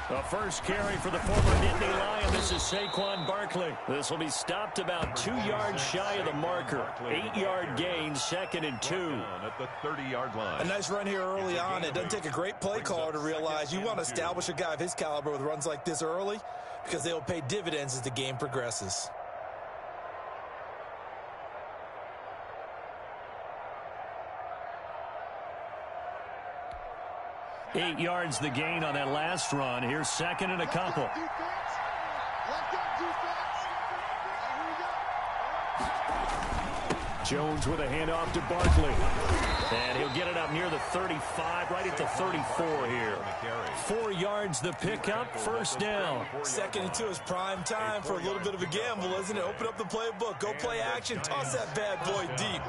The first carry for the former Nittany Lion. This is Saquon Barkley. This will be stopped about 2 yards shy of the marker. 8-yard gain, 2nd and 2. At the 30-yard line. A nice run here early on. It doesn't take a great play caller to realize you want to establish a guy of his caliber with runs like this early because they'll pay dividends as the game progresses. Eight yards the gain on that last run. Here's 2nd and a couple. Jones with a handoff to Barkley. And he'll get it up near the 35, right at the 34 here. 4 yards the pickup, first down. 2nd and 2 is prime time for a little bit of a gamble, isn't it? Open up the playbook, go play action, toss that bad boy deep.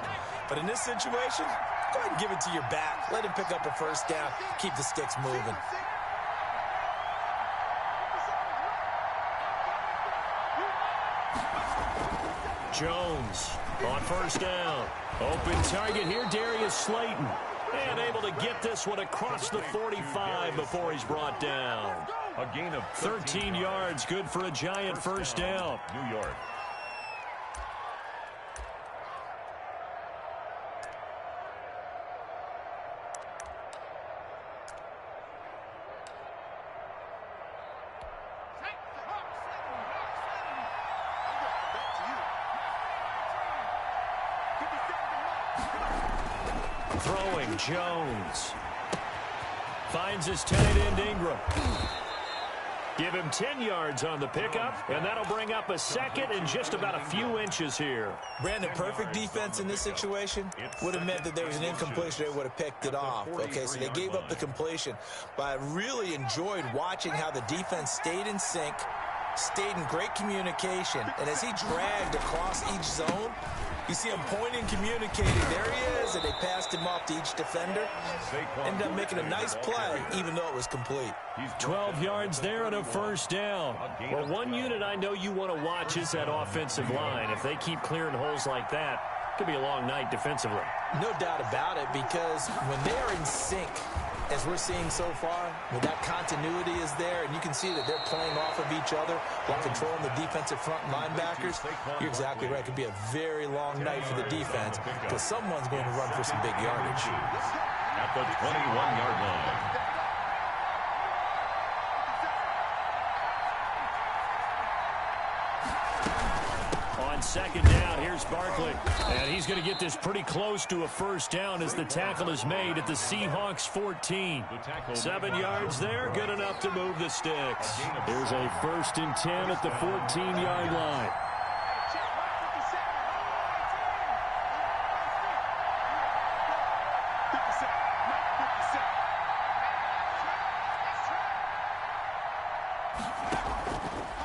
But in this situation, go ahead and give it to your back. Let him pick up a first down, keep the sticks moving. Jones on first down. Open target here, Darius Slayton. And able to get this one across the 45 before he's brought down. A gain of 13 yards, good for a Giant first down. New York. Throwing, Jones. Finds his tight end, Ingram. Give him 10 yards on the pickup, and that'll bring up a 2nd and just about a few inches here. Brandon, perfect defense in this situation would have meant that there was an incompletion. They would have picked it off. Okay, so they gave up the completion. But I really enjoyed watching how the defense stayed in sync, stayed in great communication, and as he dragged across each zone, you see him pointing, communicating. There he is, and they passed him off to each defender. Ended up making a nice play, even though it was complete. 12 yards there and a first down. Well, one unit I know you want to watch is that offensive line. If they keep clearing holes like that, it could be a long night defensively. No doubt about it, because when they're in sync, as we're seeing so far, when that continuity is there, and you can see that they're playing off of each other while controlling the defensive front linebackers, you're exactly right. It could be a very long night for the defense because someone's going to run for some big yardage. At the 21-yard line. Second down, here's Barkley. And he's going to get this pretty close to a first down as the tackle is made at the Seahawks 14. 7 yards there, good enough to move the sticks. Here's a 1st and 10 at the 14-yard line.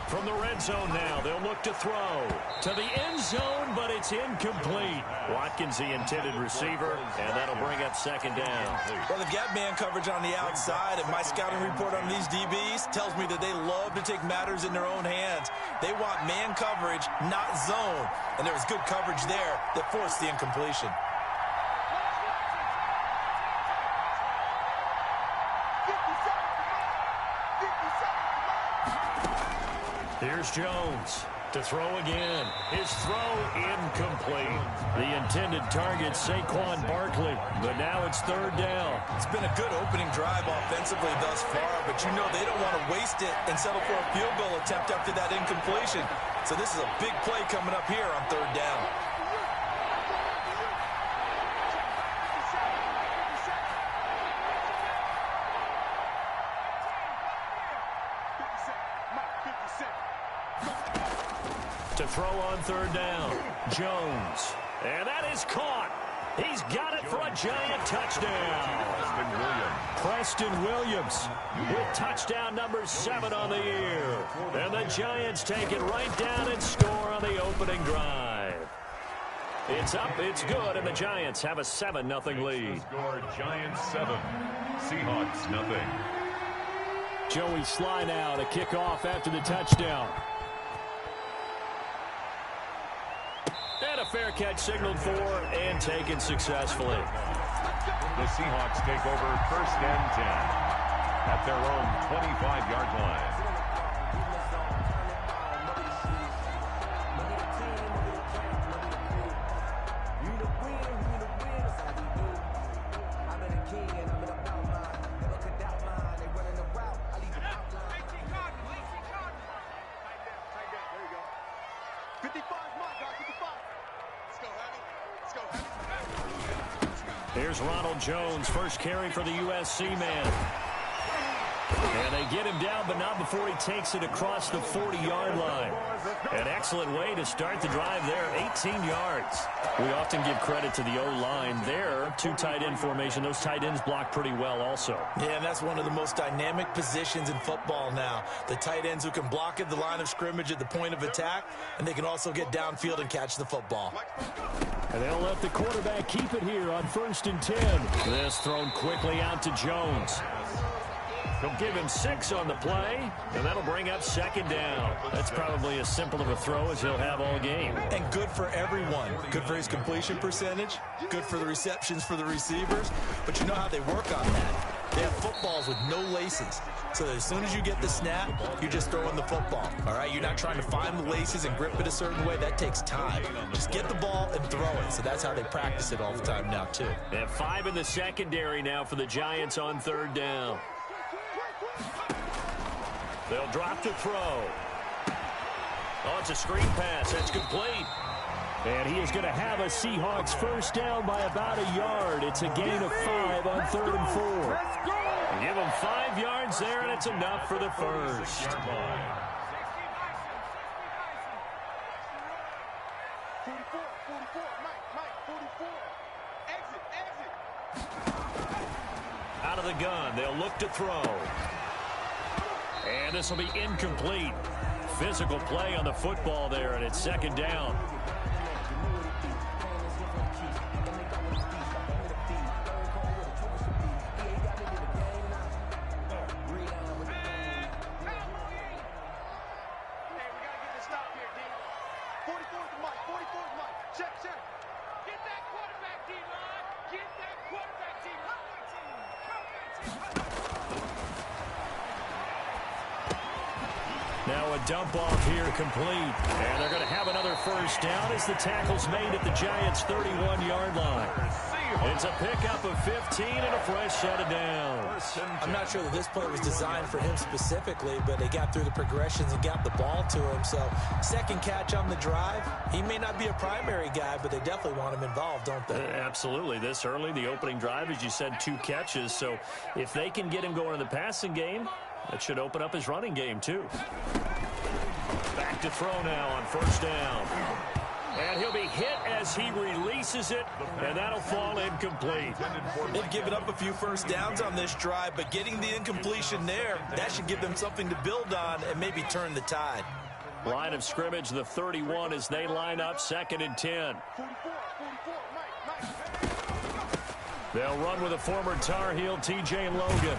From the red zone now, they'll look to throw to the end zone, but it's incomplete. Watkins, the intended receiver, and that'll bring up 2nd down. Well, they've got man coverage on the outside, and my scouting report on these DBs tells me that they love to take matters in their own hands. They want man coverage, not zone, and there was good coverage there that forced the incompletion. Here's Jones to throw again. His throw incomplete. The intended target, Saquon Barkley, but now it's 3rd down. It's been a good opening drive offensively thus far, but you know they don't want to waste it and settle for a field goal attempt after that incompletion. So this is a big play coming up here on 3rd down. To throw on 3rd down, Jones. And that is caught. He's got it for a Giant touchdown. Preston Williams with touchdown number 7 on the year. And the Giants take it right down and score on the opening drive. It's up, it's good, and the Giants have a 7-0 lead. Score Giants 7, Seahawks 0. Joey Sly now to kick off after the touchdown. And a fair catch signaled for and taken successfully. The Seahawks take over 1st and 10 at their own 25-yard line. Here's Ronald Jones, first carry for the USC man. And they get him down, but not before he takes it across the 40-yard line. An excellent way to start the drive there, 18 yards. We often give credit to the O-line there, two tight end formation. Those tight ends block pretty well also. Yeah, and that's one of the most dynamic positions in football now. The tight ends who can block at the line of scrimmage at the point of attack, and they can also get downfield and catch the football. And they'll let the quarterback keep it here on 1st and 10. This thrown quickly out to Jones. They'll give him 6 on the play, and that'll bring up 2nd down. That's probably as simple of a throw as he'll have all game. And good for everyone. Good for his completion percentage. Good for the receptions for the receivers. But you know how they work on that. They have footballs with no laces. So that as soon as you get the snap, you're just throwing the football. All right? You're not trying to find the laces and grip it a certain way. That takes time. Just get the ball and throw it. So that's how they practice it all the time now, too. They have 5 in the secondary now for the Giants on 3rd down. They'll drop to throw. Oh, it's a screen pass. That's complete. And he is going to have a Seahawks first down by about a yard. It's a gain of 5 on 3rd and 4. Give him 5 yards there, and it's enough for the first. 44, Mike, 44. Exit. Out of the gun, they'll look to throw. And this will be incomplete. Physical play on the football there, and it's 2nd down. Now a dump off here complete. And they're going to have another first down as the tackle's made at the Giants' 31-yard line. It's a pickup of 15 and a fresh set of downs. I'm not sure that this play was designed for him specifically, but they got through the progressions and got the ball to him. So 2nd catch on the drive. He may not be a primary guy, but they definitely want him involved, don't they? Absolutely. This early, the opening drive, as you said, 2 catches. So if they can get him going in the passing game, that should open up his running game, too. Back to throw now on 1st down. And he'll be hit as he releases it, and that'll fall incomplete. They've given up a few first downs on this drive, but getting the incompletion there, that should give them something to build on and maybe turn the tide. Line of scrimmage, the 31 as they line up, 2nd and 10. They'll run with a former Tar Heel, T.J. Logan.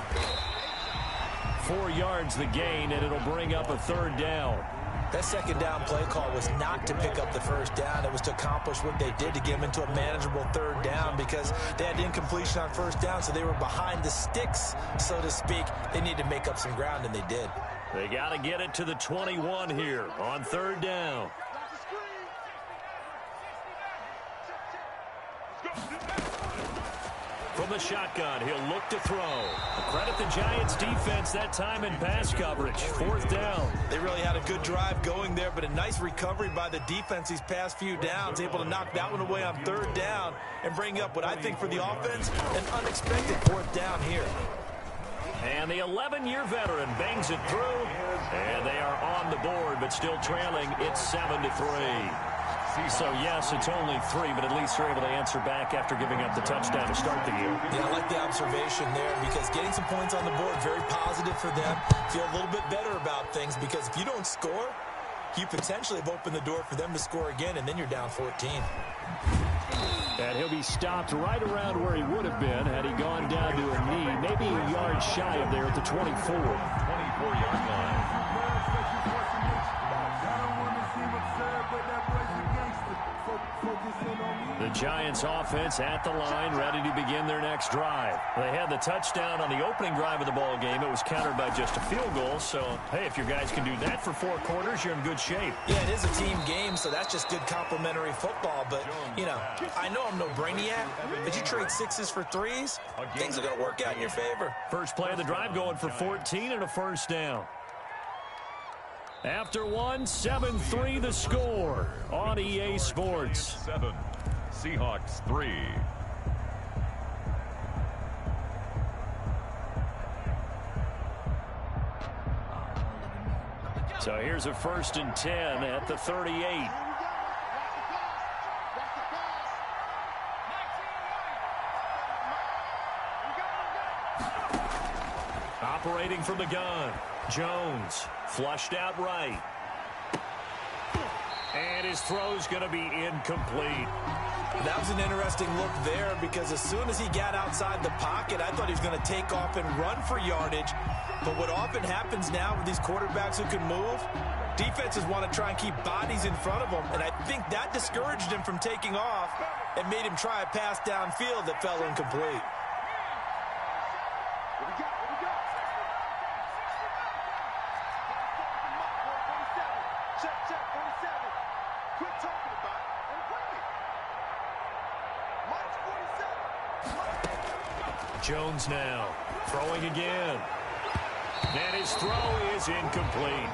4 yards the gain, and it'll bring up a 3rd down. That 2nd down play call was not to pick up the first down. It was to accomplish what they did to get them into a manageable 3rd down because they had incompletion on 1st down, so they were behind the sticks, so to speak. They need to make up some ground, and they did. They got to get it to the 21 here on 3rd down. From the shotgun, he'll look to throw. Credit the Giants defense that time in pass coverage. 4th down. They really had a good drive going there, but a nice recovery by the defense these past few downs, able to knock that one away on 3rd down and bring up what I think for the offense, an unexpected 4th down here. And the 11-year veteran bangs it through, and they are on the board, but still trailing. It's 7-3. So, yes, it's only 3, but at least they're able to answer back after giving up the touchdown to start the game. Yeah, I like the observation there because getting some points on the board, very positive for them. Feel a little bit better about things because if you don't score, you potentially have opened the door for them to score again, and then you're down 14. And he'll be stopped right around where he would have been had he gone down to a knee, maybe a yard shy of there at the 24. 24-yard line. The The Giants offense at the line, ready to begin their next drive. They had the touchdown on the opening drive of the ball game. It was countered by just a field goal. So, hey, if your guys can do that for 4 quarters, you're in good shape. Yeah, it is a team game, so that's just good complementary football. But, you know, I know I'm no brainiac, but you trade 6s for 3s, things are going to work out in your favor. First play of the drive going for 14 and a first down. After 1, 7-3 the score on EA Sports. 7, Seahawks 3. So here's a 1st and 10 at the 38. Operating from the gun, Jones flushed out right. And his throw's going to be incomplete. That was an interesting look there because as soon as he got outside the pocket, I thought he was going to take off and run for yardage. But what often happens now with these quarterbacks who can move, defenses want to try and keep bodies in front of them. And I think that discouraged him from taking off and made him try a pass downfield that fell incomplete. Jones now throwing again. And his throw is incomplete.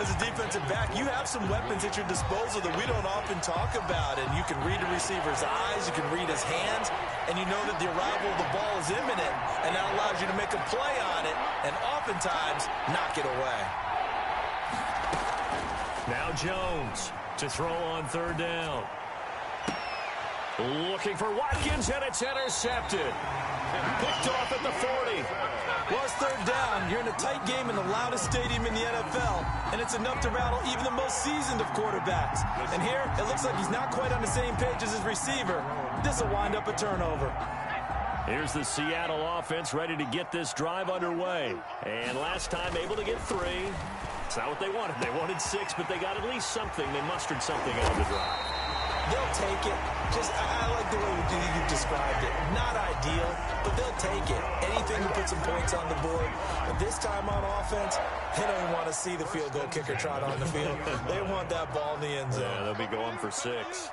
As a defensive back, you have some weapons at your disposal that we don't often talk about. And you can read a receiver's eyes, you can read his hands, and you know that the arrival of the ball is imminent. And that allows you to make a play on it and oftentimes knock it away. Now Jones to throw on 3rd down. Looking for Watkins, and it's intercepted. Picked off at the 40. Well, it's 3rd down. You're in a tight game in the loudest stadium in the NFL, and it's enough to rattle even the most seasoned of quarterbacks. And here, it looks like he's not quite on the same page as his receiver. This will wind up a turnover. Here's the Seattle offense ready to get this drive underway. And last time able to get 3. It's not what they wanted. They wanted 6, but they got at least something. They mustered something out of the drive. They'll take it. I like the way you described it. Not ideal, but they'll take it. Anything to put some points on the board. But this time on offense, they don't want to see the field goal kicker trot on the field. They want that ball in the end zone. Yeah, they'll be going for 6.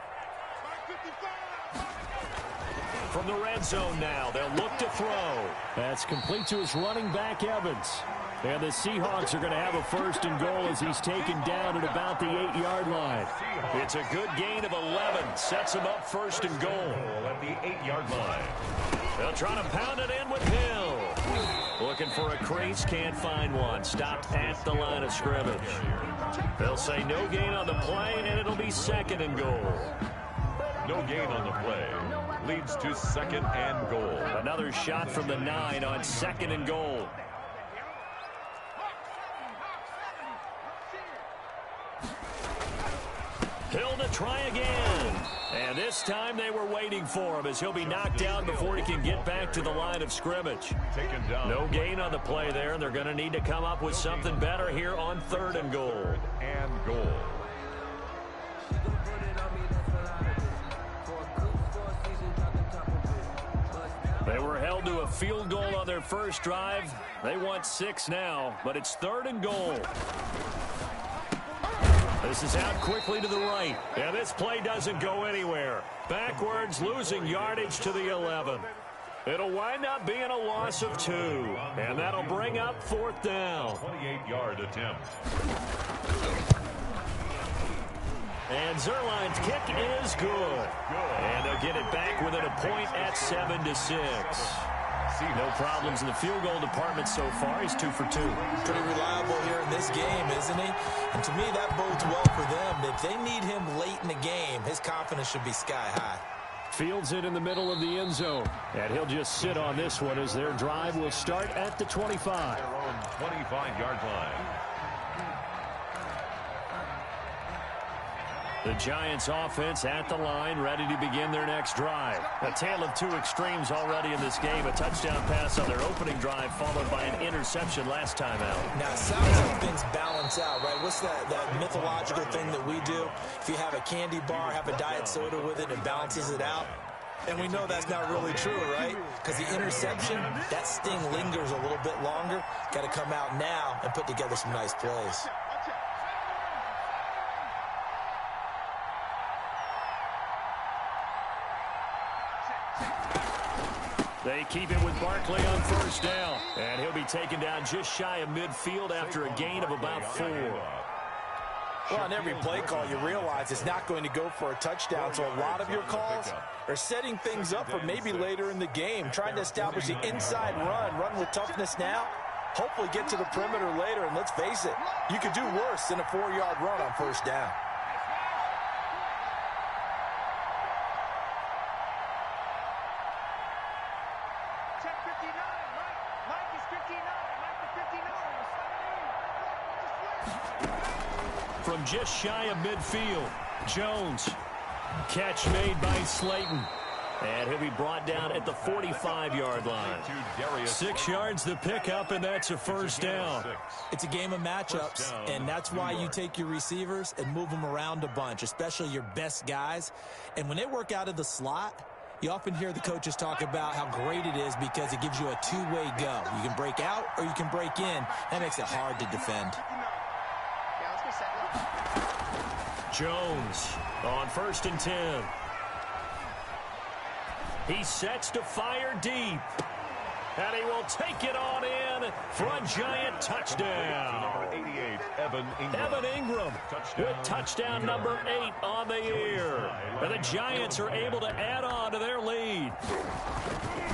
From the red zone now, they'll look to throw. That's complete to his running back, Evans. And the Seahawks are going to have a 1st and goal as he's taken down at about the 8-yard line. It's a good gain of 11. Sets him up 1st and goal. At the 8-yard line. They'll try to pound it in with Hill. Looking for a crease, can't find one. Stopped at the line of scrimmage. They'll say no gain on the play, and it'll be 2nd and goal. No gain on the play. Leads to 2nd and goal. Another shot from the 9 on 2nd and goal. Hill to try again. And this time they were waiting for him as he'll be knocked down before he can get back to the line of scrimmage. Taken down. No gain on the play there, and they're going to need to come up with something better here on 3rd and goal. And goal. They were held to a field goal on their first drive. They want 6 now, but it's 3rd and goal. This is out quickly to the right. And this play doesn't go anywhere. Backwards, losing yardage to the 11. It'll wind up being a loss of 2. And that'll bring up 4th down. 28-yard attempt. And Zerline's kick is good. And they'll get it back within a point at 7-6. No problems in the field goal department so far. He's 2 for 2. Pretty reliable here in this game, isn't he? And to me, that bodes well for them. If they need him late in the game, his confidence should be sky high. Fields it in the middle of the end zone. And he'll just sit on this one as their drive will start at the 25. Their own 25-yard line. The Giants offense at the line, ready to begin their next drive. A tale of two extremes already in this game. A touchdown pass on their opening drive, followed by an interception last time out. Now, it sounds like things balance out, right? What's that mythological thing that we do? If you have a candy bar, have a diet soda with it, it balances it out. And we know that's not really true, right? Because the interception, that sting lingers a little bit longer. Got to come out now and put together some nice plays. They keep it with Barkley on first down. And he'll be taken down just shy of midfield after a gain of about 4. Well, on every play call, you realize it's not going to go for a touchdown, so a lot of your calls are setting things up for maybe later in the game, trying to establish the inside run with toughness now, hopefully get to the perimeter later, and let's face it, you could do worse than a 4-yard run on first down. From just shy of midfield, Jones. Catch made by Slayton. And he'll be brought down at the 45-yard line. 6 yards the pickup, and that's a first down. It's a game of matchups, and that's why you take your receivers and move them around a bunch, especially your best guys. And when they work out of the slot, you often hear the coaches talk about how great it is because it gives you a two-way go. You can break out or you can break in. That makes it hard to defend. Jones on 1st and 10. He sets to fire deep. And he will take it on in for a Giant touchdown. 88, Evan Ingram with touchdown number 8 on the year. And the Giants are able to add on to their lead.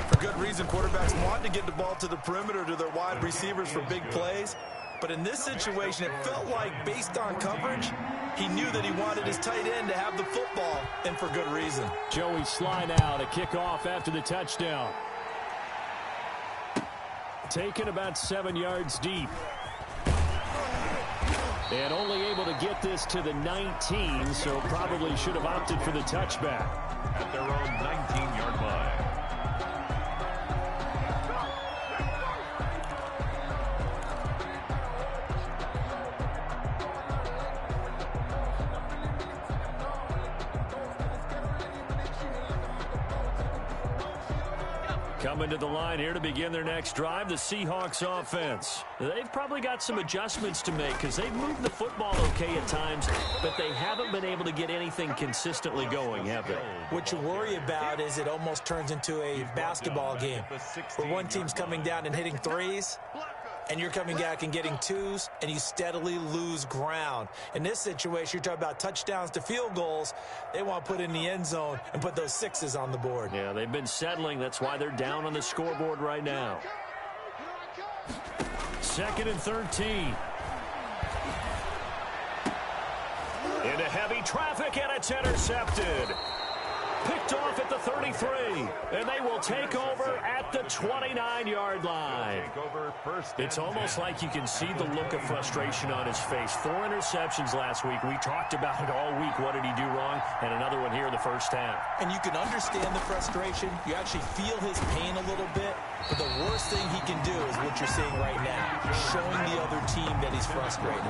For good reason, quarterbacks want to get the ball to the perimeter to their wide receivers for big plays. But in this situation, it felt like, based on coverage, he knew that he wanted his tight end to have the football, and for good reason. Joey Sly now to kick off after the touchdown. Taken about 7 yards deep. And only able to get this to the 19, so probably should have opted for the touchback. At their own 19-yard line. Coming to the line here to begin their next drive, the Seahawks offense. They've probably got some adjustments to make because they've moved the football okay at times, but they haven't been able to get anything consistently going, have they? What you worry about is it almost turns into a basketball game where one team's coming down and hitting threes, and you're coming back and getting twos, and you steadily lose ground. In this situation, you're talking about touchdowns to field goals. They want to put in the end zone and put those sixes on the board. Yeah, they've been settling. That's why they're down on the scoreboard right now. 2nd and 13. Into heavy traffic, and it's intercepted. Picked off at the 33, and they will take over at the 29-yard line. It's almost like you can see the look of frustration on his face. 4 interceptions last week. We talked about it all week. What did he do wrong? And another one here in the first half. And you can understand the frustration. You actually feel his pain a little bit. But the worst thing he can do is what you're seeing right now, showing the other team that he's frustrated.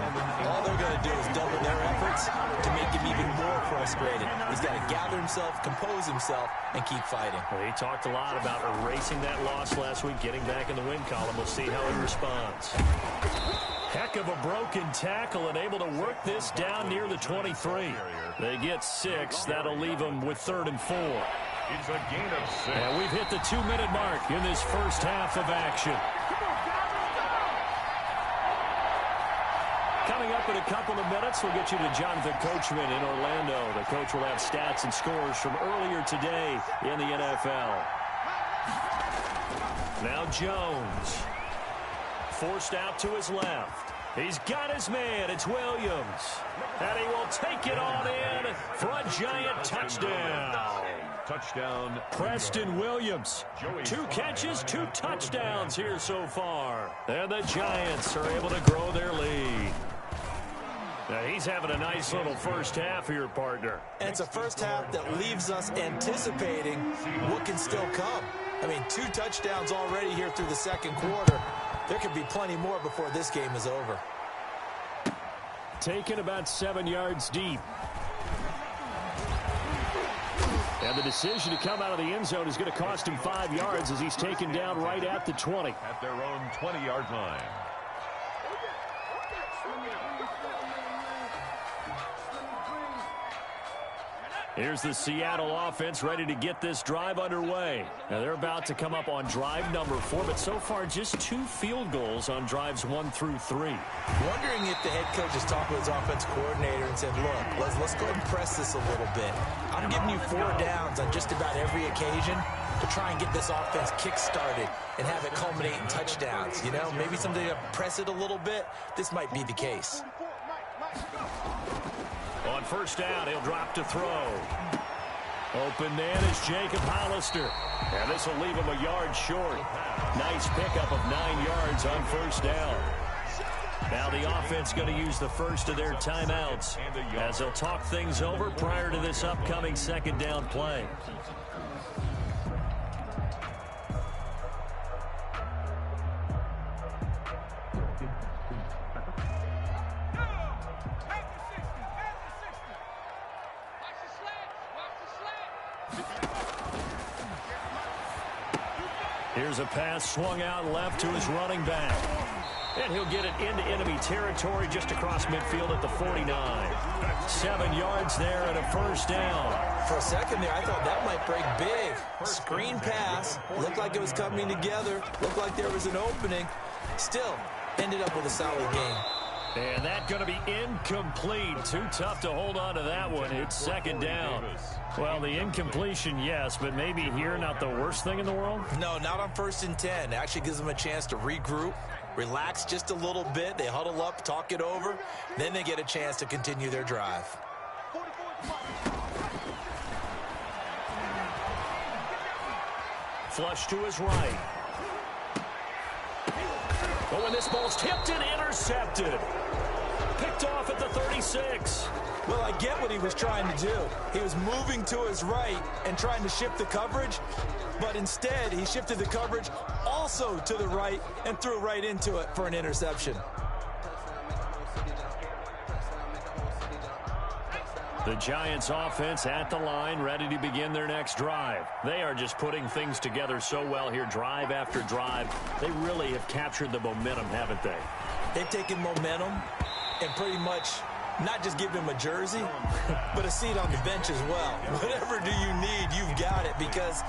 All they're going to do is double their efforts to make him even more frustrated. He's got to gather himself, compose himself, and keep fighting. Well, he talked a lot about erasing that loss last week, getting back in the win column. We'll see how he responds. Heck of a broken tackle and able to work this down near the 23. They get 6. That'll leave them with 3rd and 4. It's a gain of 6. And we've hit the 2-minute mark in this first half of action. Coming up in a couple of minutes, we'll get you to Jonathan Coachman in Orlando. The coach will have stats and scores from earlier today in the NFL. Now Jones. Forced out to his left. He's got his man. It's Williams. And he will take it on in for a Giant touchdown. Touchdown. Preston Williams. 2 catches, 2 touchdowns here so far. And the Giants are able to grow their lead. Now he's having a nice little first half here, partner. And it's a first half that leaves us anticipating what can still come. I mean, 2 touchdowns already here through the second quarter. There could be plenty more before this game is over. Taken about 7 yards deep. And the decision to come out of the end zone is going to cost him 5 yards as he's taken down right at the 20. At their own 20-yard line. Here's the Seattle offense ready to get this drive underway. Now they're about to come up on drive number 4, but so far just 2 field goals on drives 1 through 3. Wondering if the head coach has talked with his offense coordinator and said, look, let's go ahead and press this a little bit. I'm giving you 4 downs on just about every occasion to try and get this offense kick-started and have it culminate in touchdowns. You know, maybe something to press it a little bit. This might be the case. On first down, he'll drop to throw. Open man is Jacob Hollister. And this will leave him a yard short. Nice pickup of 9 yards on first down. Now the offense going to use the first of their timeouts as they'll talk things over prior to this upcoming second down play. Here's a pass swung out left to his running back. And he'll get it into enemy territory just across midfield at the 49. 7 yards there and a first down. For a second there, I thought that might break big. Screen pass. Looked like it was coming together. Looked like there was an opening. Still, ended up with a solid game. And that going to be incomplete. Too tough to hold on to that one. It's second down. Well, the incompletion, yes, but maybe here not the worst thing in the world? No, not on 1st and 10. It actually gives them a chance to regroup, relax just a little bit. They huddle up, talk it over. Then they get a chance to continue their drive. Flush to his right. Oh, and this ball's tipped and intercepted. Picked off at the 36. Well, I get what he was trying to do. He was moving to his right and trying to shift the coverage, but instead he shifted the coverage also to the right and threw right into it for an interception. The Giants offense at the line, ready to begin their next drive. They are just putting things together so well here, drive after drive. They really have captured the momentum, haven't they? They've taken momentum and pretty much not just give him a jersey, but a seat on the bench as well. Whatever do you need, you've got it, because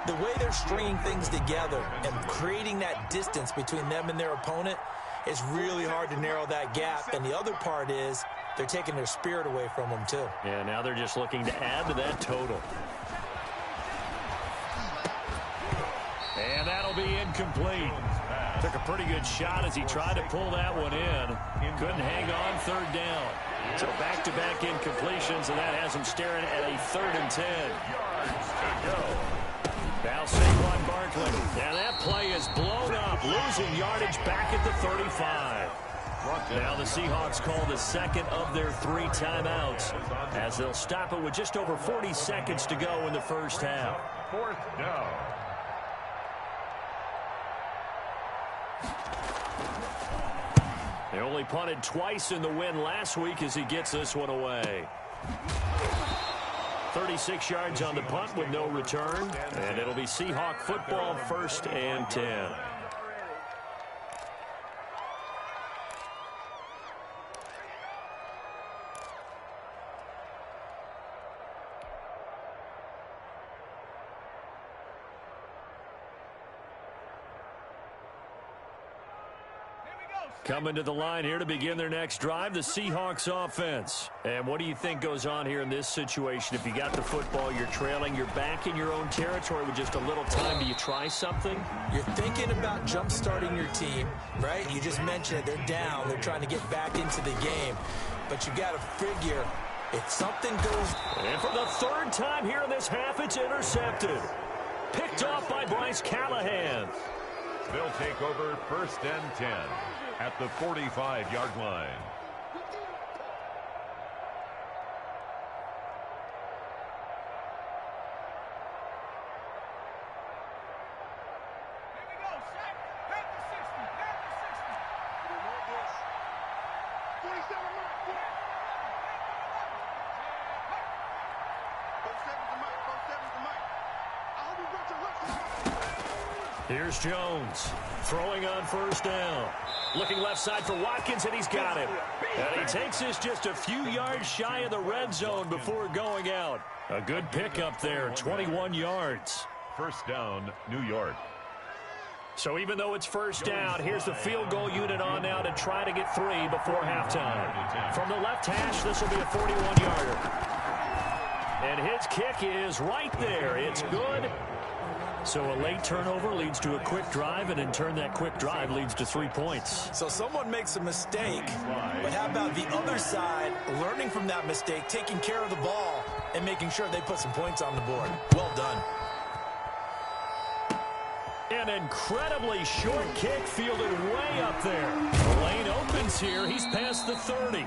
the way they're stringing things together and creating that distance between them and their opponent, it's really hard to narrow that gap. And the other part is they're taking their spirit away from them, too. Yeah, now they're just looking to add to that total. And that'll be incomplete. Took a pretty good shot as he tried to pull that one in. Couldn't hang on, third down. So back-to-back incompletions, and that has him staring at a 3rd and 10. Now Saquon Barkley. Now that play is blown up, losing yardage back at the 35. Now the Seahawks call the second of their 3 timeouts as they'll stop it with just over 40 seconds to go in the first half. 4th down. They only punted twice in the win last week as he gets this one away. 36 yards on the punt with no return, and it'll be Seahawk football, 1st and 10. Coming to the line here to begin their next drive, the Seahawks offense. And what do you think goes on here in this situation? If you got the football, you're trailing, you're back in your own territory with just a little time. Do you try something? You're thinking about jump-starting your team, right? You just mentioned it. They're down. They're trying to get back into the game. But you got to figure if something goes... And for the 3rd time here in this half, it's intercepted. Picked off by Bryce Callahan. They'll take over 1st and 10 at the 45-yard line. Here's Jones throwing on first down. Looking left side for Watkins, and he's got him. And he takes this just a few yards shy of the red zone before going out. A good pickup there, 21 yards. First down, New York. So even though it's first down, here's the field goal unit on now to try to get 3 before halftime. From the left hash, this will be a 41-yarder. And his kick is right there. It's good. So a late turnover leads to a quick drive, and in turn that quick drive leads to 3 points. So someone makes a mistake, but how about the other side learning from that mistake, taking care of the ball, and making sure they put some points on the board? Well done. An incredibly short kick fielded way up there. The lane opens here. He's past the 30.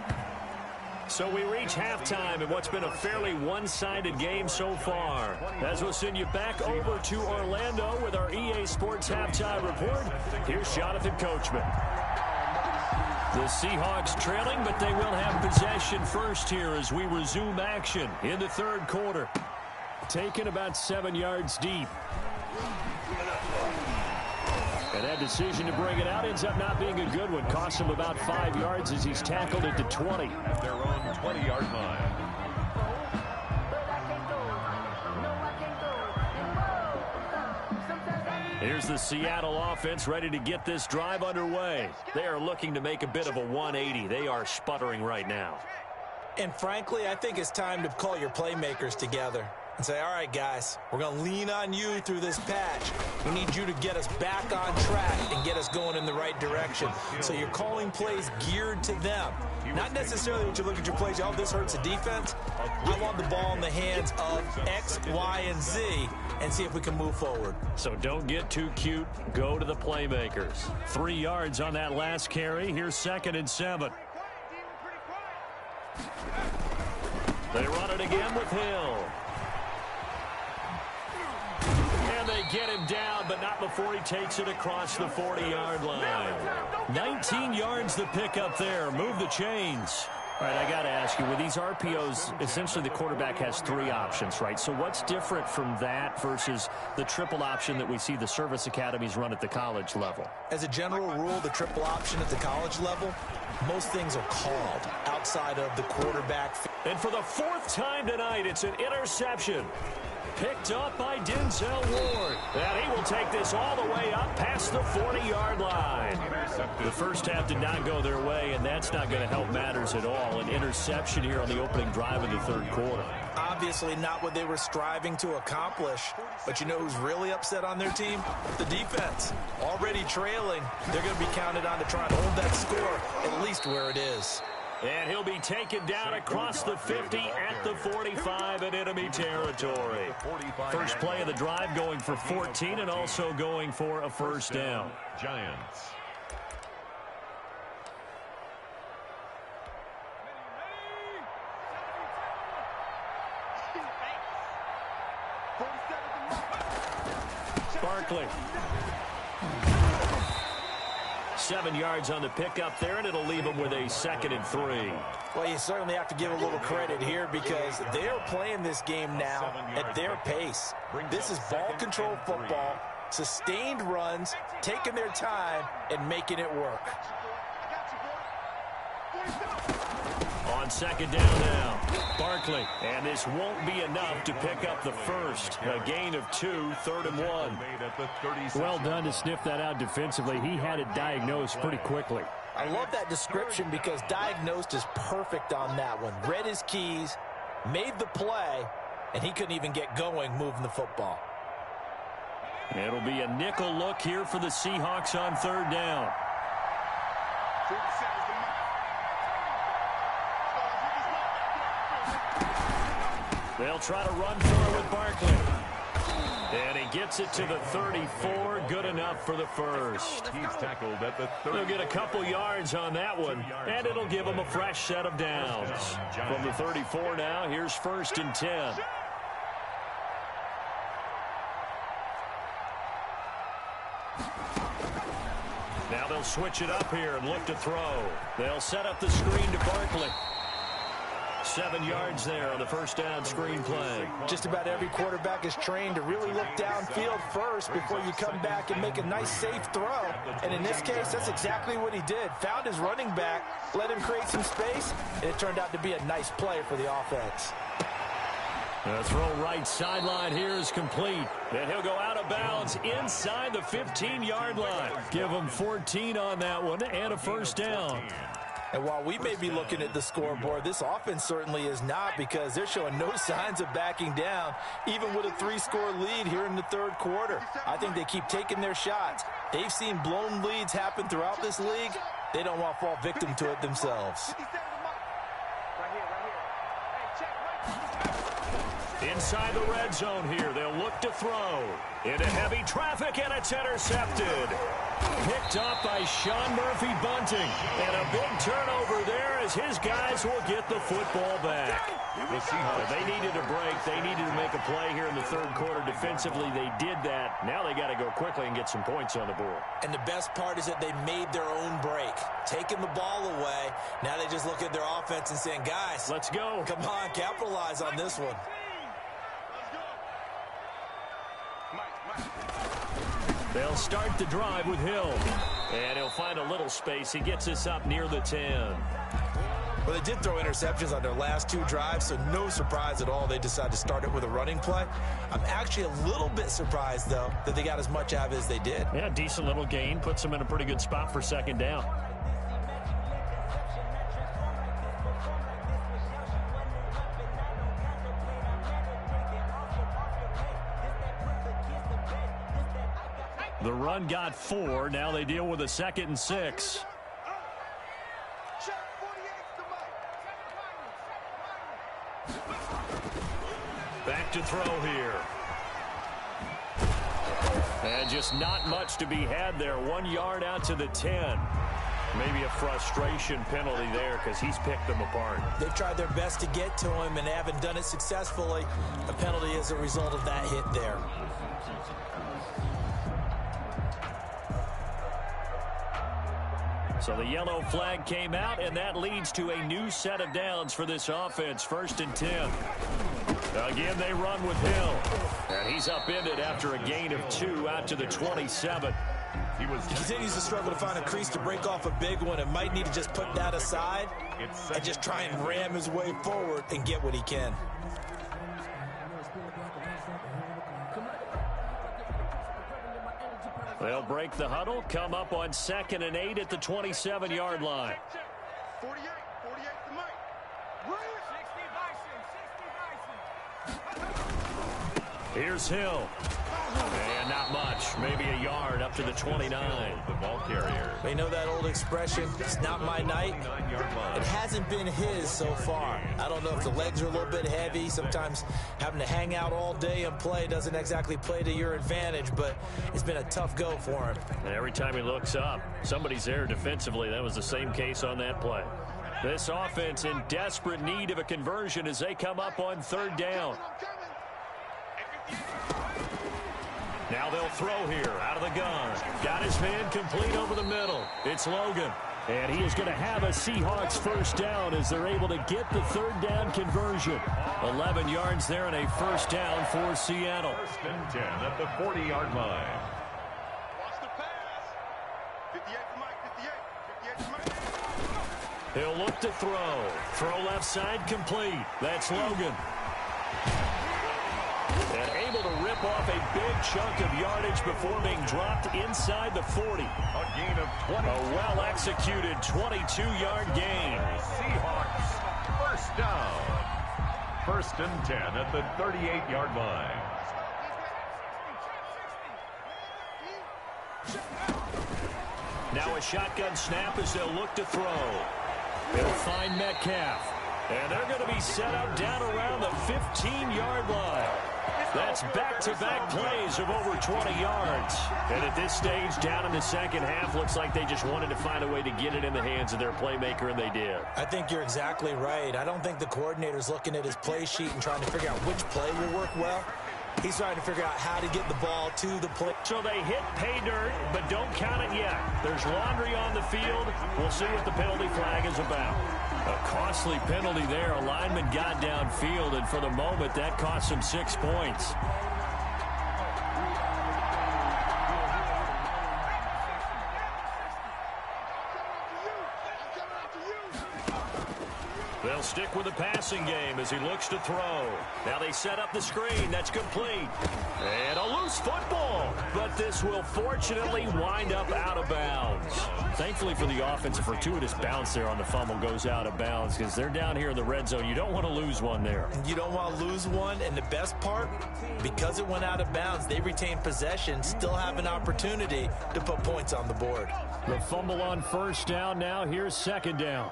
So we reach halftime in what's been a fairly one-sided game so far. As we'll send you back over to Orlando with our EA Sports Halftime Report, here's Jonathan Coachman. The Seahawks trailing, but they will have possession first here as we resume action in the third quarter. Taken about 7 yards deep. And that decision to bring it out ends up not being a good one. Cost him about 5 yards as he's tackled at the 20. At their own 20-yard line. Here's the Seattle offense ready to get this drive underway. They are looking to make a bit of a 180. They are sputtering right now. And frankly, I think it's time to call your playmakers together and say, all right, guys, we're going to lean on you through this patch. We need you to get us back on track and get us going in the right direction. So you're calling plays geared to them. Not necessarily that you look at your plays, oh, this hurts the defense. I want the ball in the hands of X, Y, and Z and see if we can move forward. So don't get too cute. Go to the playmakers. 3 yards on that last carry. Here's 2nd and 7. They run it again with Hill. And they get him down, but not before he takes it across the 40-yard line. 19 yards the pickup there. Move the chains. All right, I got to ask you, with these RPOs, essentially the quarterback has 3 options, right? So what's different from that versus the triple option that we see the service academies run at the college level? As a general rule, the triple option at the college level, most things are called outside of the quarterback. And for the 4th time tonight, it's an interception. Picked up by Denzel Ward. And he will take this all the way up past the 40-yard line. The first half did not go their way, and that's not going to help matters at all. An interception here on the opening drive of the third quarter. Obviously not what they were striving to accomplish. But you know who's really upset on their team? The defense. Already trailing. They're going to be counted on to try and hold that score at least where it is. And he'll be taken down across the 50 at the 45 in enemy territory. First play of the drive going for 14 and also going for a first down. Giants. Barkley. 7 yards on the pickup there, and it'll leave them with a 2nd and 3. Well, you certainly have to give a little credit here because they are playing this game now at their pace. This is ball control football, sustained runs, taking their time, and making it work. On 2nd down now, Barkley. And this won't be enough to pick up the first. A gain of 2, 3rd and 1. Well done to sniff that out defensively. He had it diagnosed pretty quickly. I love that description because diagnosed is perfect on that one. Read his keys, made the play, and he couldn't even get going moving the football. It'll be a nickel look here for the Seahawks on 3rd down. They'll try to run for it with Barkley. And he gets it to the 34. Good enough for the first. He's tackled at the 30. They'll get a couple yards on that one, and it'll give them a fresh set of downs. From the 34 now, here's 1st and 10. Now they'll switch it up here and look to throw. They'll set up the screen to Barkley. 7 yards there on the first down screen play. Just about every quarterback is trained to really look downfield first before you come back and make a nice, safe throw. And in this case, that's exactly what he did. Found his running back, let him create some space, and it turned out to be a nice play for the offense. The throw right sideline here is complete. And he'll go out of bounds inside the 15-yard line. Give him 14 on that one and a first down. And while we may be looking at the scoreboard, this offense certainly is not, because they're showing no signs of backing down, even with a 3-score lead here in the third quarter. I think they keep taking their shots. They've seen blown leads happen throughout this league. They don't want to fall victim to it themselves. Inside the red zone here, they'll look to throw. Into heavy traffic, and it's intercepted. Picked up by Sean Murphy-Bunting. And a big turnover there as his guys will get the football back. They needed a break. They needed to make a play here in the third quarter. Defensively, they did that. Now they got to go quickly and get some points on the board. And the best part is that they made their own break. Taking the ball away. Now they just look at their offense and saying, guys, let's go. Come on, capitalize on this one. They'll start the drive with Hill. And he'll find a little space. He gets us up near the 10. Well, they did throw interceptions on their last 2 drives, so no surprise at all they decided to start it with a running play. I'm actually a little bit surprised, though, that they got as much out of it as they did. Yeah, decent little gain. Puts them in a pretty good spot for second down. The run got 4. Now they deal with a 2nd and 6. Back to throw here. And just not much to be had there. 1 yard out to the 10. Maybe a frustration penalty there because he's picked them apart. They've tried their best to get to him and haven't done it successfully. A penalty as a result of that hit there. So the yellow flag came out, and that leads to a new set of downs for this offense. 1st and 10. Again, they run with Hill. And he's upended after a gain of 2 out to the 27. He continues to struggle to find a crease to break off a big one, and might need to just put that aside and just try and ram his way forward and get what he can. They'll break the huddle, come up on 2nd and 8 at the 27-yard line. 48 to Mike. 60 Bison. Here's Hill. And not much. Maybe a yard up to the 29. The ball carrier. You know that old expression, it's not my night? It hasn't been his so far. I don't know if the legs are a little bit heavy. Sometimes having to hang out all day and play doesn't exactly play to your advantage, but it's been a tough go for him. And every time he looks up, somebody's there defensively. That was the same case on that play. This offense in desperate need of a conversion as they come up on 3rd down. Now they'll throw here out of the gun. Got his man complete over the middle. It's Logan. And he is going to have a Seahawks first down as they're able to get the 3rd down conversion. 11 yards there and a first down for Seattle. 1st and 10 at the 40-yard line. Watch the pass. 58 to Mike. 58 to Mike. He'll look to throw. Throw left side complete. That's Logan. And able to rip off a big chunk of yardage before being dropped inside the 40. A gain of 20. A well-executed 22-yard gain. Seahawks first down. 1st and 10 at the 38-yard line. Now a shotgun snap as they'll look to throw. They'll find Metcalf. And they're going to be set up down around the 15-yard line. That's back-to-back plays of over 20 yards. And at this stage, down in the second half, looks like they just wanted to find a way to get it in the hands of their playmaker, and they did. I think you're exactly right. I don't think the coordinator's looking at his play sheet and trying to figure out which play will work well. He's trying to figure out how to get the ball to the play. So they hit pay dirt, but don't count it yet. There's laundry on the field. We'll see what the penalty flag is about. A costly penalty there. A lineman got downfield, and for the moment, that cost him 6 points. They'll stick with the passing game as he looks to throw. Now they set up the screen. That's complete. And a loose football. But this will fortunately wind up out of bounds. Thankfully for the offense, a fortuitous bounce there on the fumble goes out of bounds because they're down here in the red zone. You don't want to lose one there. You don't want to lose one. And the best part, because it went out of bounds, they retain possession, still have an opportunity to put points on the board. The fumble on first down now. Here's second down.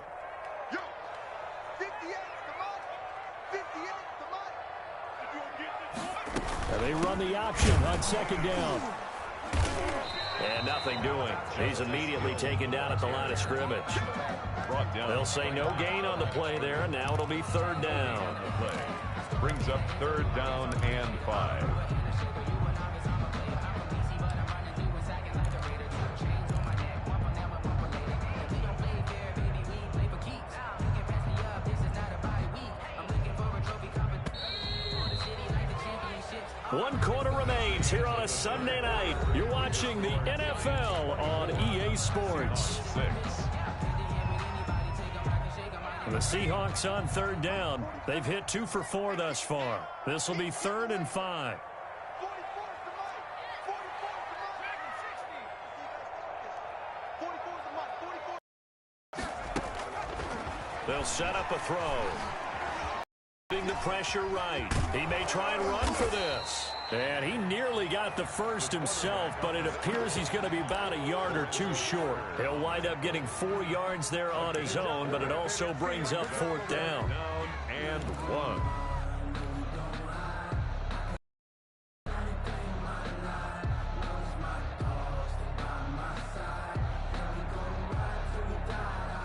And they run the option on second down. And nothing doing. He's immediately taken down at the line of scrimmage. They'll say no gain on the play there, and now it'll be third down. Brings up third down and 5. One quarter remains here on a Sunday night. You're watching the NFL on EA Sports. And the Seahawks on third down. They've hit 2 for 4 thus far. This will be 3rd and 5. They'll set up a throw. The pressure right. He may try and run for this. And he nearly got the first himself, but it appears he's going to be about a yard or 2 short. He'll wind up getting 4 yards there on his own, but it also brings up 4th down. Down and 1.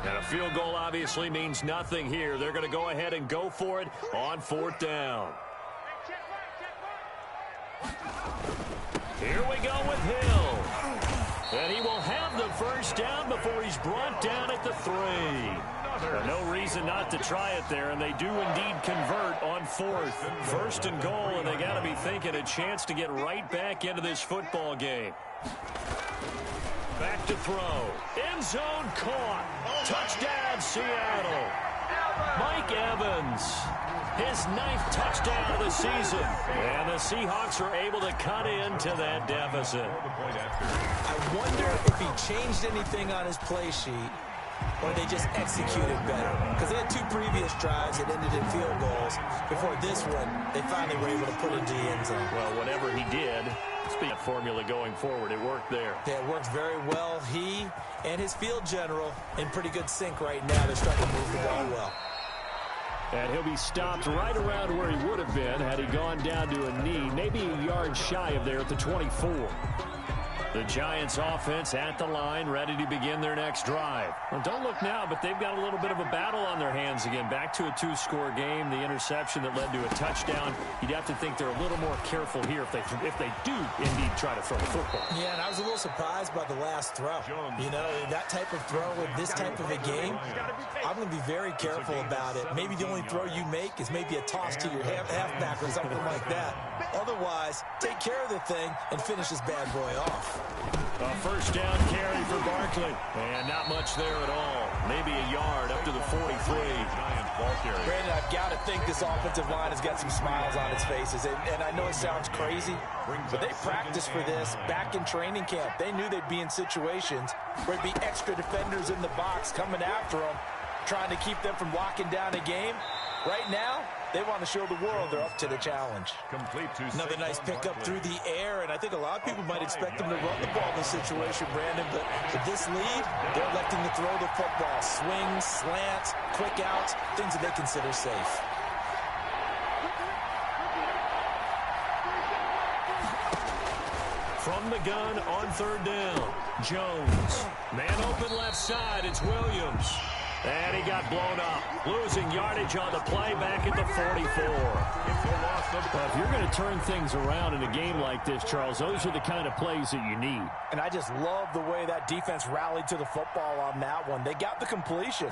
And a field goal obviously means nothing here. They're going to go ahead and go for it on 4th down. Here we go with Hill. And he will have the first down before he's brought down at the 3. No reason not to try it there, and they do indeed convert on 4th. 1st and goal, and they got to be thinking a chance to get right back into this football game. Back to throw. End zone caught. Touchdown, Seattle. Mike Evans, his 9th touchdown of the season. And the Seahawks are able to cut into that deficit. I wonder if he changed anything on his play sheet or they just executed better. Because they had 2 previous drives that ended in field goals. Before this one, they finally were able to put it into the end zone. Well, whatever he did, that formula going forward, it worked there. Yeah, it worked very well. He and his field general in pretty good sync right now. They're starting to move the ball well. And he'll be stopped right around where he would have been had he gone down to a knee, maybe a yard shy of there at the 24. The Giants offense at the line, ready to begin their next drive. Well, don't look now, but they've got a little bit of a battle on their hands again. Back to a 2-score game, the interception that led to a touchdown. You'd have to think they're a little more careful here if they do indeed try to throw the football. Yeah, and I was a little surprised by the last throw. You know, that type of throw in this type of a game, I'm going to be very careful about it. Maybe the only throw you make is maybe a toss to your halfback or something like that. Otherwise, take care of the thing and finish this bad boy off. A first down carry for Barkley. And not much there at all. Maybe a yard up to the 43. Brandon, I've got to think this offensive line has got some smiles on its faces. And I know it sounds crazy, but they practiced for this back in training camp. They knew they'd be in situations where there'd be extra defenders in the box coming after them, trying to keep them from locking down a game. Right now, they want to show the world they're up to the challenge. Another nice pickup through the air, and I think a lot of people might expect them to run the ball in this situation, Brandon, but with this lead, they're electing to throw the football. Swings, slants, quick outs, things that they consider safe. From the gun on third down, Jones. Man open left side, it's Williams. And he got blown up, losing yardage on the play back at the 44. Well, if you're going to turn things around in a game like this, Charles, those are the kind of plays that you need. And I just love the way that defense rallied to the football on that one. They got the completion,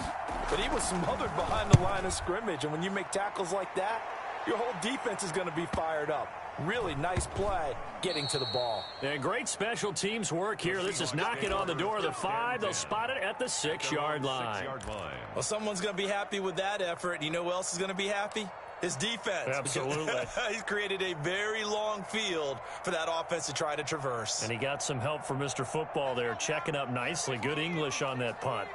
but he was smothered behind the line of scrimmage. And when you make tackles like that, your whole defense is going to be fired up. Really nice play getting to the ball. And great special teams work here. This is knocking on the door of the 5. They'll spot it at the 6-yard line. Well, someone's going to be happy with that effort. You know who else is going to be happy? His defense. Absolutely. He's created a very long field for that offense to try to traverse. And he got some help from Mr. Football there, checking up nicely. Good English on that punt.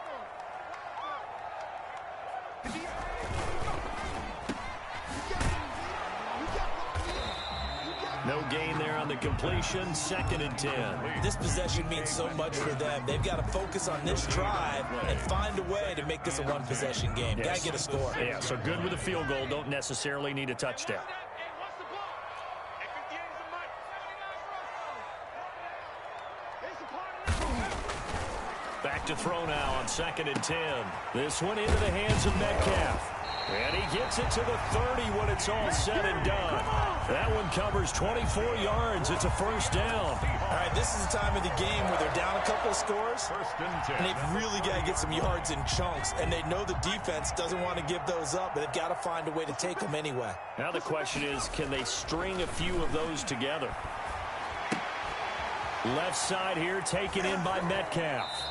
No gain there on the completion, 2nd and 10. This possession means so much for them. They've got to focus on this drive and find a way to make this a one-possession game. Yes. Got to get a score. Yeah, so good with a field goal. Don't necessarily need a touchdown. Back to throw now on 2nd and 10. This one into the hands of Metcalf. And he gets it to the 30 when it's all said and done. That one covers 24 yards. It's a first down. All right, this is the time of the game where they're down a couple of scores, and they've really got to get some yards in chunks, and they know the defense doesn't want to give those up, but they've got to find a way to take them anyway. Now the question is, can they string a few of those together? Left side here taken in by Metcalf.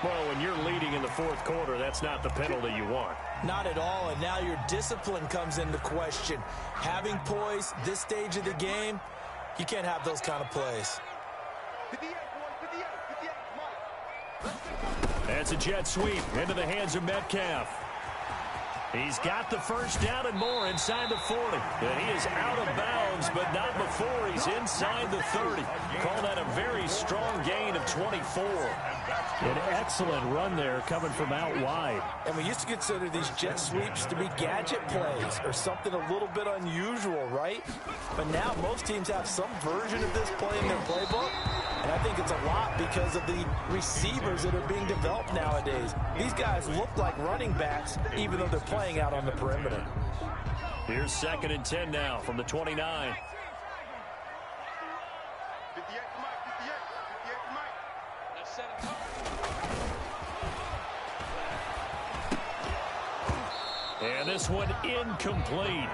Well, when you're leading in the 4th quarter, that's not the penalty you want. Not at all, and now your discipline comes into question. Having poise this stage of the game, you can't have those kind of plays. That's a jet sweep into the hands of Metcalf. He's got the first down and more inside the 40. And he is out of bounds, but not before he's inside the 30. Call that a very strong gain of 24. An excellent run there coming from out wide. And we used to consider these jet sweeps to be gadget plays or something a little bit unusual, right? But now most teams have some version of this play in their playbook. And I think it's a lot because of the receivers that are being developed nowadays. These guys look like running backs even though they're playing out on the perimeter. Here's 2nd and 10 now from the 29. And this one incomplete.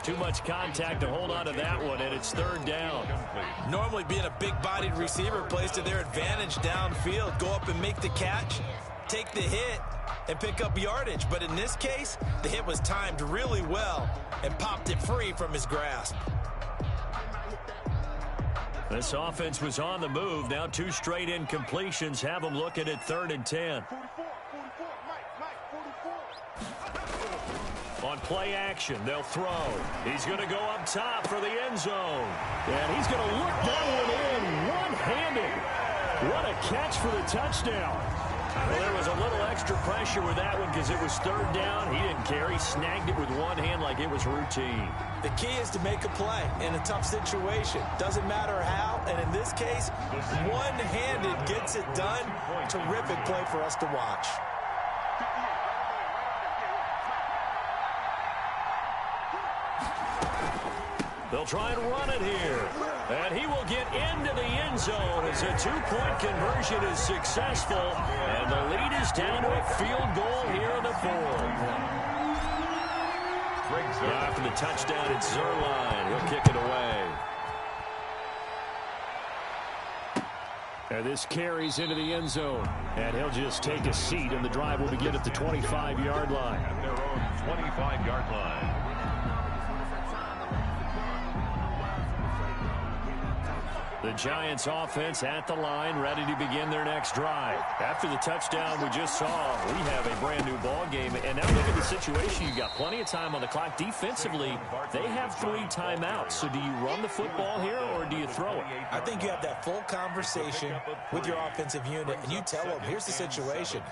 Too much contact to hold on to that one, and it's 3rd down. Normally being a big-bodied receiver plays to their advantage downfield. Go up and make the catch, take the hit, and pick up yardage. But in this case, the hit was timed really well and popped it free from his grasp. This offense was on the move. Now 2 straight incompletions have them looking at 3rd and 10. On play action, they'll throw. He's going to go up top for the end zone. And he's going to look that one in one-handed. What a catch for the touchdown. Well, there was a little extra pressure with that one because it was 3rd down. He didn't care. He snagged it with one hand like it was routine. The key is to make a play in a tough situation. Doesn't matter how, and in this case, one-handed gets it done. Terrific play for us to watch. They'll try and run it here. And he will get into the end zone as a 2-point conversion is successful. And the lead is down to a field goal here in the 4th. After the touchdown, it's Zerline. He'll kick it away. And this carries into the end zone. And he'll just take a seat, and the drive will begin at the 25-yard line. At their own 25-yard line. The Giants offense at the line, ready to begin their next drive. After the touchdown we just saw, we have a brand new ball game. And now look at the situation. You've got plenty of time on the clock. Defensively, they have 3 timeouts. So do you run the football here or do you throw it? I think you have that full conversation with your offensive unit, and you tell them, here's the situation.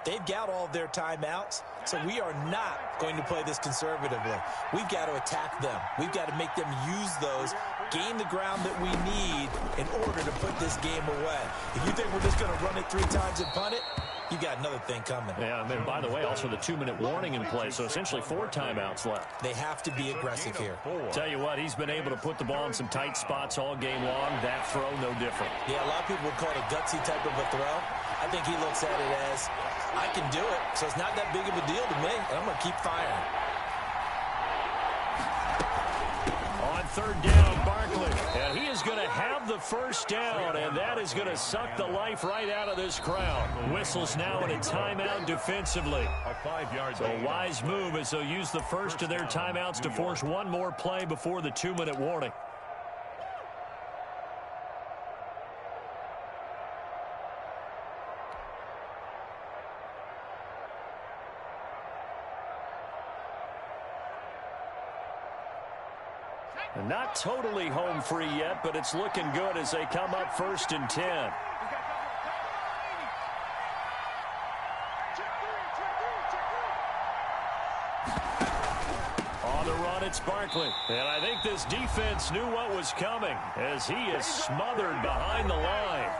They've got all of their timeouts, so we are not going to play this conservatively. We've got to attack them. We've got to make them use those gain the ground that we need in order to put this game away. If you think we're just going to run it 3 times and punt it, you got another thing coming. Yeah, and by the way, also the 2-minute warning in play, so essentially 4 timeouts left. They have to be aggressive here. Tell you what, he's been able to put the ball in some tight spots all game long. That throw, no different. Yeah, a lot of people would call it a gutsy type of a throw. I think he looks at it as, I can do it, so it's not that big of a deal to me, and I'm going to keep firing. On 3rd down, Barkley. And he is going to have the first down, and that is going to suck the life right out of this crowd. Whistles now in a timeout defensively. A 5-yard So a wise move as they'll use the first of their timeouts to force one more play before the 2-minute warning. And not totally home free yet, but it's looking good as they come up 1st and 10. On the run, it's Barkley. And I think this defense knew what was coming as he is smothered behind the line.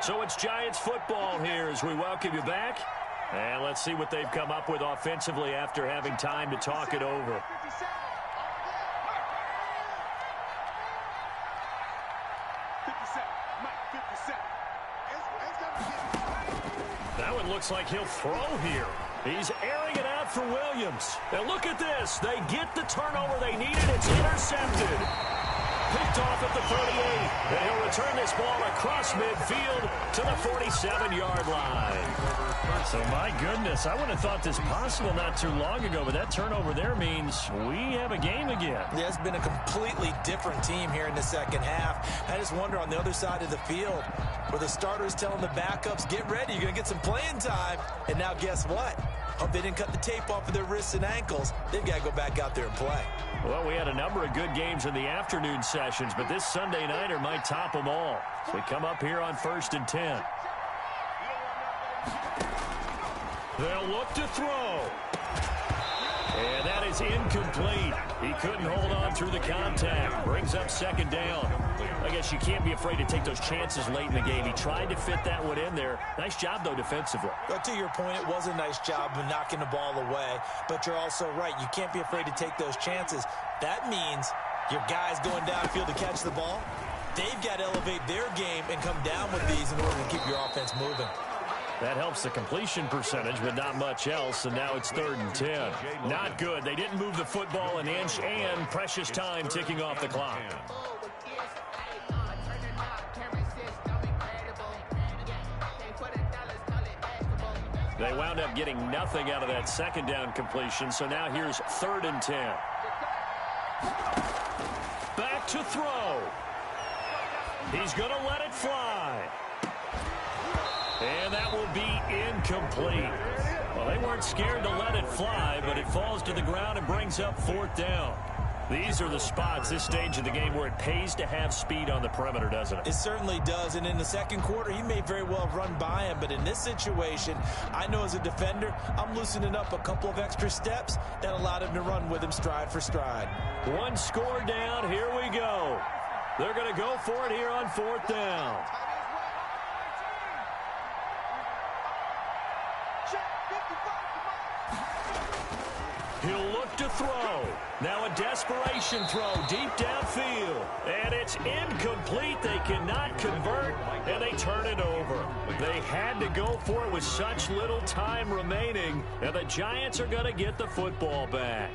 So it's Giants football here as we welcome you back. And let's see what they've come up with offensively after having time to talk it over. That one looks like he'll throw here. He's airing it out for Williams. And look at this. They get the turnover they needed. It's intercepted. Picked off at the 38. And he'll return this ball across midfield to the 47-yard line. So, my goodness, I wouldn't have thought this possible not too long ago, but that turnover there means we have a game again. Yeah, it's been a completely different team here in the second half. I just wonder on the other side of the field where the starters telling the backups, get ready, you're going to get some playing time. And now guess what? Hope they didn't cut the tape off of their wrists and ankles. They've got to go back out there and play. Well, we had a number of good games in the afternoon sessions, but this Sunday nighter might top them all. So we come up here on 1st and 10. They'll look to throw. And that is incomplete. He couldn't hold on through the contact. Brings up 2nd down. I guess you can't be afraid to take those chances late in the game. He tried to fit that one in there. Nice job, though, defensively. But to your point, it was a nice job of knocking the ball away. But you're also right. You can't be afraid to take those chances. That means your guys going downfield to catch the ball, they've got to elevate their game and come down with these in order to keep your offense moving. That helps the completion percentage, but not much else, and now it's 3rd and 10. Not good. They didn't move the football an inch, and precious time ticking off the clock. They wound up getting nothing out of that 2nd down completion, so now here's 3rd and 10. Back to throw. He's going to let it fly. And that will be incomplete. Well, they weren't scared to let it fly, but it falls to the ground and brings up 4th down. These are the spots, this stage of the game, where it pays to have speed on the perimeter, doesn't it? It certainly does, and in the second quarter, he may very well run by him, but in this situation, I know as a defender, I'm loosening up a couple of extra steps that allowed him to run with him stride for stride. One score down, here we go. They're going to go for it here on 4th down. He'll look to throw. Now a desperation throw deep downfield. And it's incomplete. They cannot convert, and they turn it over. They had to go for it with such little time remaining, and the Giants are going to get the football back.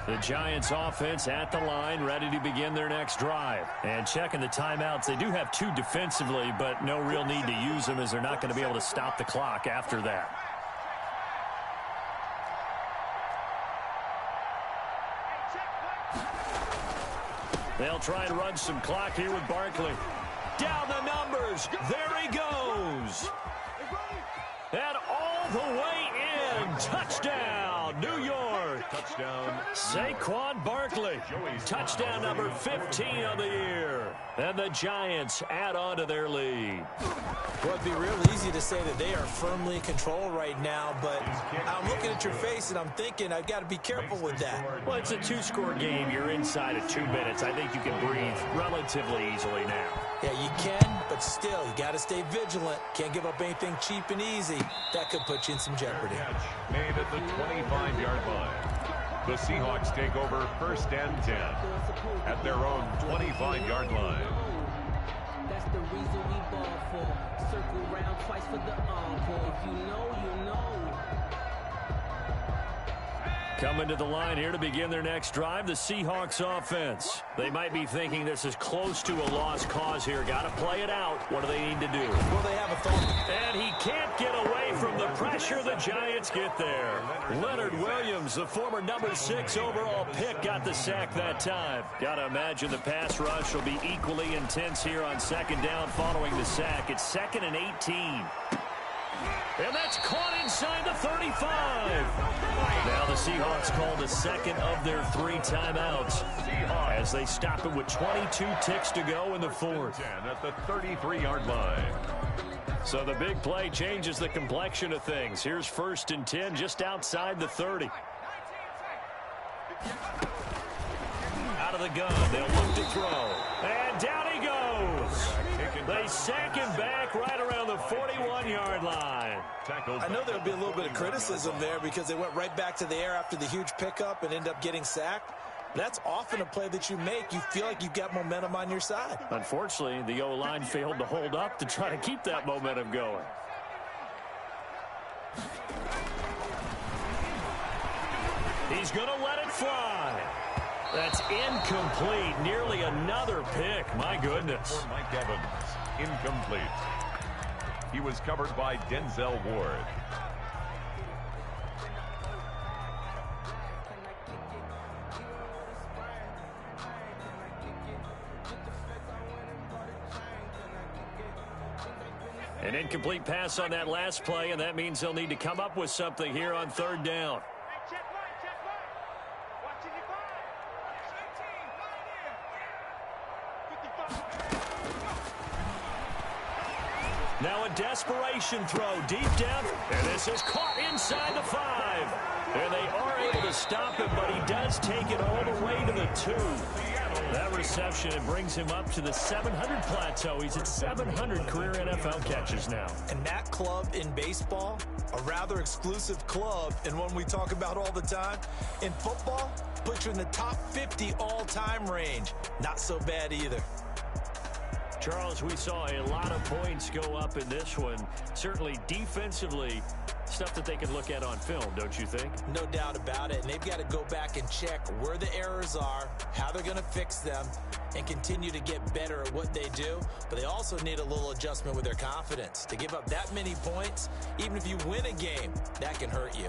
The Giants offense at the line, ready to begin their next drive. And checking the timeouts, they do have 2 defensively, but no real need to use them as they're not going to be able to stop the clock after that. They'll try and run some clock here with Barkley. Down the numbers. There he goes. And all the way in. Touchdown, New York. touchdown. Saquon Barkley, touchdown number 15 on the year. And the Giants add on to their lead. Well, it'd be real easy to say that they are firmly in control right now, but I'm looking at your face and I'm thinking I've got to be careful with that. Well, it's a two-score game. You're inside of 2 minutes. I think you can breathe relatively easily now. Yeah, you can, but still, you got to stay vigilant. Can't give up anything cheap and easy. That could put you in some jeopardy. Catch made at the 25-yard line. The Seahawks take over 1st and 10 at their own 25-yard line. That's the reason we ball for. Circle round twice for the encore. If you know, you know. Coming to the line here to begin their next drive, the Seahawks offense. They might be thinking this is close to a lost cause here. Got to play it out. What do they need to do? Well, they have a thought. And he can't get away from the pressure. The Giants get there. Leonard Williams, the former number 6 overall pick, got the sack that time. Got to imagine the pass rush will be equally intense here on 2nd down following the sack. It's 2nd and 18. And that's caught inside the 35. Now the Seahawks call the 2nd of their 3 timeouts as they stop it with 22 ticks to go in the 4th. At the 33-yard line. So the big play changes the complexion of things. Here's 1st and 10 just outside the 30. Out of the gun. They'll look to throw. And down he goes. They sack him back right around the 41-yard line. I know there'll be a little bit of criticism there because they went right back to the air after the huge pickup and ended up getting sacked. That's often a play that you make. You feel like you've got momentum on your side. Unfortunately, the O-line failed to hold up to try to keep that momentum going. He's going to let it fly. That's incomplete. Nearly another pick. My goodness. Mike Evans, incomplete. He was covered by Denzel Ward. An incomplete pass on that last play, and that means they'll need to come up with something here on 3rd down. Now a desperation throw deep down, and this is caught inside the 5. And they are able to stop him, but he does take it all the way to the 2. That reception, it brings him up to the 700 plateau. He's at 700 career NFL catches now. And that club in baseball, a rather exclusive club, and one we talk about all the time. In football, puts you in the top 50 all-time range. Not so bad either. Charles, we saw a lot of points go up in this one. Certainly defensively, stuff that they can look at on film, don't you think? No doubt about it. And they've got to go back and check where the errors are, how they're going to fix them, and continue to get better at what they do. But they also need a little adjustment with their confidence. To give up that many points, even if you win a game, that can hurt you.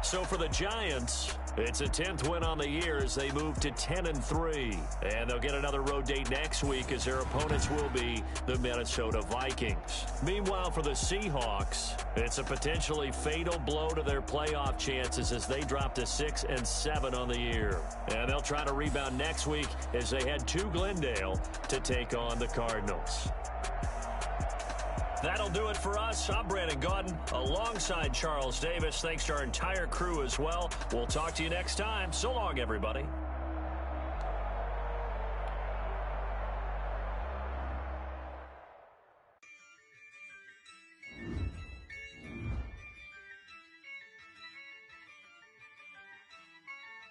So for the Giants, it's a 10th win on the year as they move to 10-3. And they'll get another road date next week as their opponents will be the Minnesota Vikings. Meanwhile, for the Seahawks, it's a potentially fatal blow to their playoff chances as they drop to 6-7 on the year. And they'll try to rebound next week as they head to Glendale to take on the Cardinals. That'll do it for us. I'm Brandon Gaudin alongside Charles Davis. Thanks to our entire crew as well. We'll talk to you next time. So long, everybody.